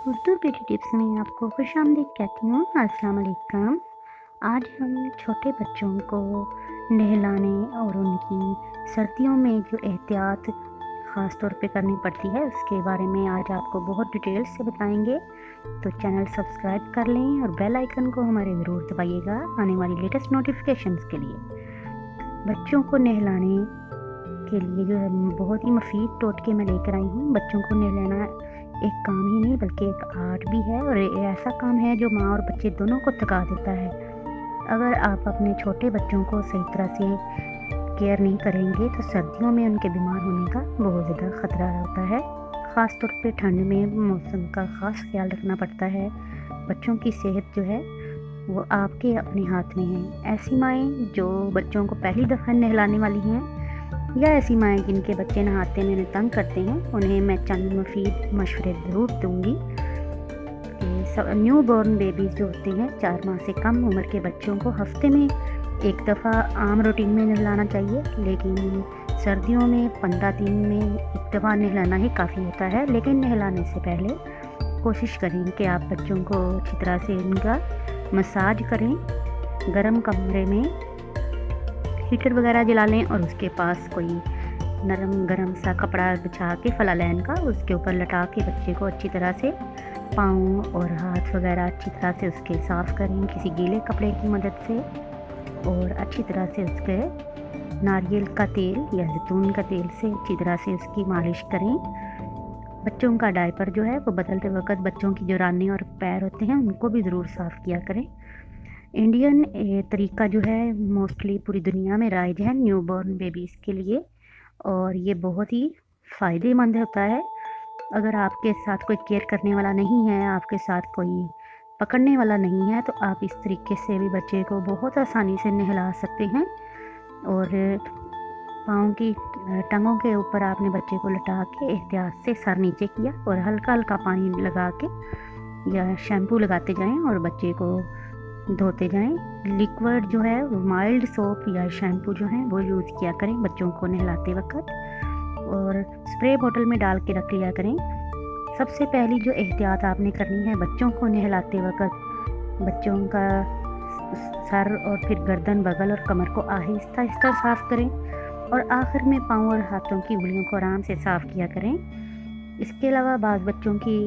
Urdu beauty tips में आपको खुशामदीद कहती हूँ। अस्सलाम वालेकुम। आज हम छोटे बच्चों को नहलाने और उनकी सर्दियों में जो एहतियात ख़ास तौर पे करनी पड़ती है उसके बारे में आज आपको बहुत डिटेल से बताएंगे। तो चैनल सब्सक्राइब कर लें और बेल आइकन को हमारे ज़रूर दबाइएगा आने वाली लेटेस्ट नोटिफिकेशंस के लिए। बच्चों को नहलाने के लिए जो है बहुत ही मुफीद टोटके मैं लेकर आई हूँ। बच्चों को नहलाना एक काम ही नहीं बल्कि एक आर्ट भी है और ये ऐसा काम है जो माँ और बच्चे दोनों को थका देता है। अगर आप अपने छोटे बच्चों को सही तरह से केयर नहीं करेंगे तो सर्दियों में उनके बीमार होने का बहुत ज़्यादा ख़तरा होता है। ख़ास तौर पे ठंड में मौसम का ख़ास ख्याल रखना पड़ता है। बच्चों की सेहत जो है वो आपके अपने हाथ में है। ऐसी माएँ जो बच्चों को पहली दफ़ा नहलाने वाली हैं या ऐसी माएँ जिनके बच्चे नहाते में उन्हें तंग करते हैं, उन्हें मैं चंद मुफीद मशवरे ज़रूर दूँगी कि सब न्यू बॉर्न बेबीज़ जो होते हैं 4 माह से कम उम्र के बच्चों को हफ्ते में एक दफ़ा आम रूटीन में नहलाना चाहिए, लेकिन सर्दियों में 15 दिन में एक दफ़ा नहलाना ही काफ़ी होता है। लेकिन नहलाने से पहले कोशिश करें कि आप बच्चों को अच्छी तरह से उनका मसाज करें। गर्म कमरे में हीटर वगैरह जला लें और उसके पास कोई नरम गरम सा कपड़ा बिछा के फलालैन का उसके ऊपर लटा के बच्चे को अच्छी तरह से पाँव और हाथ वगैरह अच्छी तरह से उसके साफ़ करें किसी गीले कपड़े की मदद से, और अच्छी तरह से उसके नारियल का तेल या जैतून का तेल से अच्छी तरह से उसकी मालिश करें। बच्चों का डायपर जो है वो बदलते वक्त बच्चों की जो रानी और पैर होते हैं उनको भी ज़रूर साफ़ किया करें। इंडियन तरीका जो है मोस्टली पूरी दुनिया में राइज है न्यू बॉर्न बेबीज़ के लिए, और ये बहुत ही फ़ायदेमंद होता है। अगर आपके साथ कोई केयर करने वाला नहीं है, आपके साथ कोई पकड़ने वाला नहीं है, तो आप इस तरीके से भी बच्चे को बहुत आसानी से नहला सकते हैं। और पाँव की टंगों के ऊपर आपने बच्चे को लटा के एहतियात से सर नीचे किया और हल्का हल्का पानी लगा के या शैम्पू लगाते जाएं और बच्चे को धोते जाएं। लिक्विड जो है वो माइल्ड सोप या शैम्पू जो है वो यूज़ किया करें बच्चों को नहलाते वक्त, और स्प्रे बोतल में डाल के रख लिया करें। सबसे पहली जो एहतियात आपने करनी है बच्चों को नहलाते वक्त, बच्चों का सर और फिर गर्दन, बगल और कमर को आहिस्ता आहिस्ता साफ़ करें और आखिर में पाँव और हाथों की उंगलियों को आराम से साफ़ किया करें। इसके अलावा बाज़ बच्चों की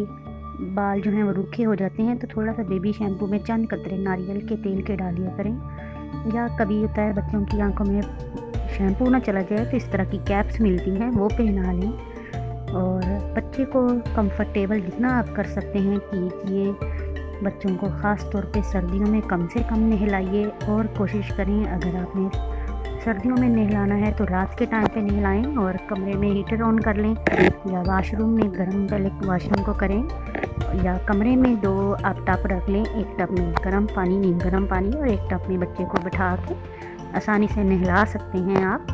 बाल जो हैं वो रूखे हो जाते हैं तो थोड़ा सा बेबी शैम्पू में चंद कतरे नारियल के तेल के डाल लिया करें, या कभी होता है बच्चों की आंखों में शैम्पू ना चला जाए तो इस तरह की कैप्स मिलती हैं वो पहना लें। और बच्चे को कंफर्टेबल जितना आप कर सकते हैं कीजिए। बच्चों को ख़ास तौर पे सर्दियों में कम से कम नहलाइए और कोशिश करें अगर आपने सर्दियों में नहलाना है तो रात के टाइम पे नहलाएं और कमरे में हीटर ऑन कर लें या वाशरूम में गर्म पहले वाशरूम को करें, या कमरे में 2 आप टब रख लें, एक टब में गर्म पानी नीम गर्म पानी और एक टब में बच्चे को बिठा के आसानी से नहला सकते हैं आप।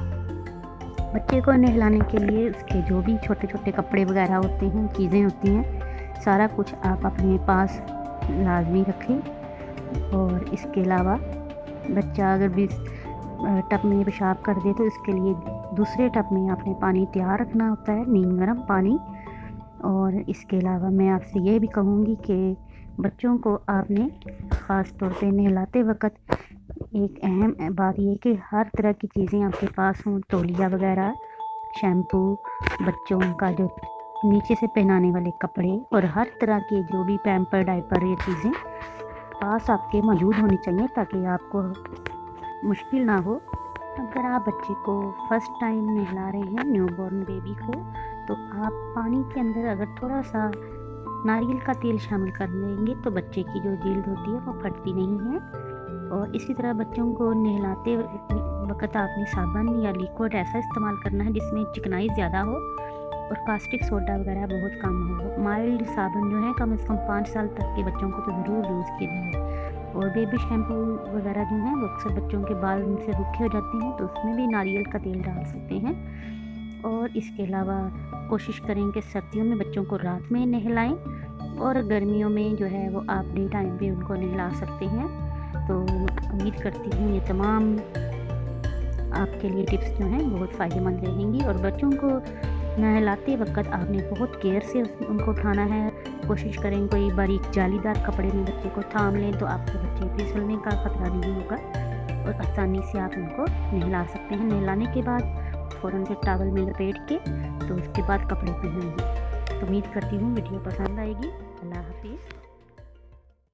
बच्चे को नहलाने के लिए उसके जो भी छोटे छोटे कपड़े वगैरह होते हैं, चीज़ें होती हैं, सारा कुछ आप अपने पास लाजमी रखें। और इसके अलावा बच्चा अगर भी टब में पेशाब कर दे तो इसके लिए दूसरे टब में आपने पानी तैयार रखना होता है, नीम गर्म पानी। और इसके अलावा मैं आपसे ये भी कहूँगी कि बच्चों को आपने ख़ास तौर पे नहलाते वक्त एक अहम बात ये कि हर तरह की चीज़ें आपके पास हों, तौलिया वगैरह, शैम्पू, बच्चों का जो नीचे से पहनाने वाले कपड़े और हर तरह के जो भी पैम्पर, डायपर, ये चीज़ें पास आपके मौजूद होनी चाहिए ताकि आपको मुश्किल ना हो। अगर आप बच्चे को फ़र्स्ट टाइम नहला रहे हैं न्यू बॉर्न बेबी को, तो आप पानी के अंदर अगर थोड़ा सा नारियल का तेल शामिल कर देंगे तो बच्चे की जो जिल्द होती है वो फटती नहीं है। और इसी तरह बच्चों को नहलाते वक्त आपने साबुन या लिक्विड ऐसा इस्तेमाल करना है जिसमें चिकनाई ज़्यादा हो और कास्टिक सोडा वगैरह बहुत कम हो। माइल्ड साबुन जो है कम से कम 5 साल तक के बच्चों को तो ज़रूर यूज़ कीजिए। और बेबी शैम्पू वगैरह जो हैं वो अक्सर बच्चों के बाल उनसे रूखे हो जाते हैं तो उसमें भी नारियल का तेल डाल सकते हैं। और इसके अलावा कोशिश करें कि सर्दियों में बच्चों को रात में नहलाएं और गर्मियों में जो है वो आप डे टाइम पे उनको नहला सकते हैं। तो उम्मीद करती हूँ ये तमाम आपके लिए टिप्स जो हैं बहुत फ़ायदेमंद रहेंगी। और बच्चों को नहलाते वक्त आपने बहुत केयर से उनको उठाना है, कोशिश करें कोई बारीक जालीदार कपड़े में बच्चे को थाम लें तो आपके बच्चे फिसलने का खतरा नहीं होगा और आसानी से आप उनको नहला सकते हैं। नहलाने के बाद फ़ौरन से टॉवल में लपेट के तो उसके बाद कपड़े पहनेंगे। तो उम्मीद करती हूँ वीडियो पसंद आएगी। अल्लाह हाफिज़।